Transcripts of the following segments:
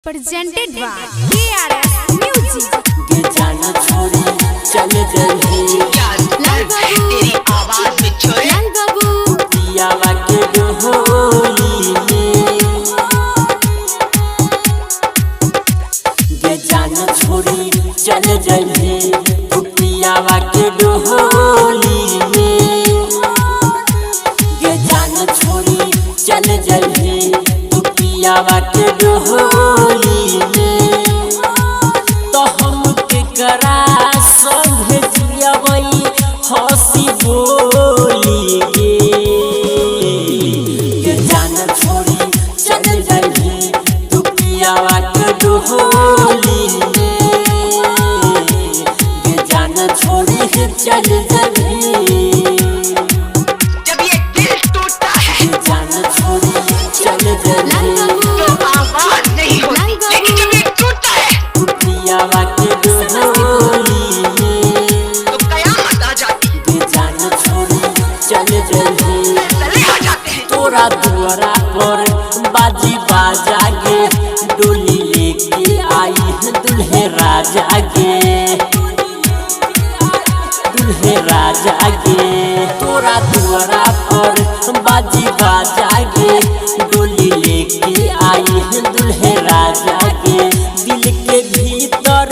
presented by KRS Music। के जाना छोड़ी चल जल्दी लाल बाबू तेरी आवाज में छोड़े लाल बाबू पियावा के डोली में के जाना छोड़ी चल जल्दी पियावा के डोली में के जाना छोड़ी चल जल्दी पियावा के डोली में तो हम के करा संग जियवई हंसी बोली के जाना छोड़ी चल जल्दी तू पियावा के डोली में के जाना छोड़ी चल जल्दी जब ये दिल टूटता है के जाना छोड़ी चल लाल जल्दी बाबू तो आवाज नहीं होती, लेकिन जब ये टूटता है तू पियावा के डोली में तो कयामत आ जाती है, के जाना छोड़ी चल जल्दी फैसले आ जाते हैं। तोरा दुआरा पर बाजी बाजा गे डोली लेके आई है दुल्हे राजा गे दुल्हे राजा गे तोरा दुआरा पर बाजी बाजा गे डोली लेके आई है दुल्हे राजा गे दिल के भीतर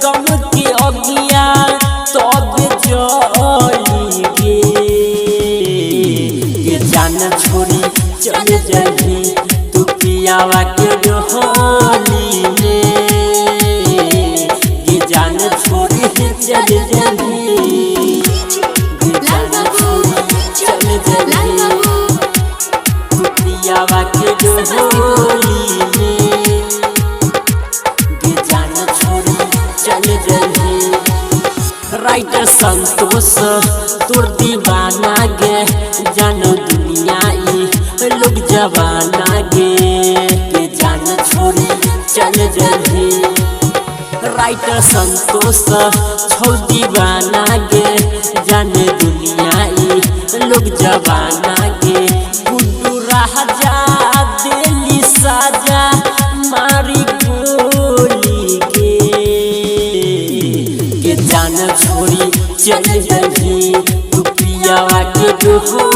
गम के अगिया तब जली गे ये जाना छोड़ी चल जल्दी तू पियावा के डोली में ये जाना छोड़ी चल जल्दी ये जाना छोड़ी चल लाल जल्दी बाबू तू पियावा के डोली में ये जाना छोड़ी चल जल्दी राइटर संतोष तोर दीवाना गे जानो दुनिया ई लोग जवाना गे के जान छोड़ी चल जल्दी राइटर संतोष छौ दीवाना गे जाने दुनिया ई लोग जवाना गे गुड्डू राजा दिल्ली साजा मारी गोली के जान छोड़ी चल जल्दी तू पियावा के डोली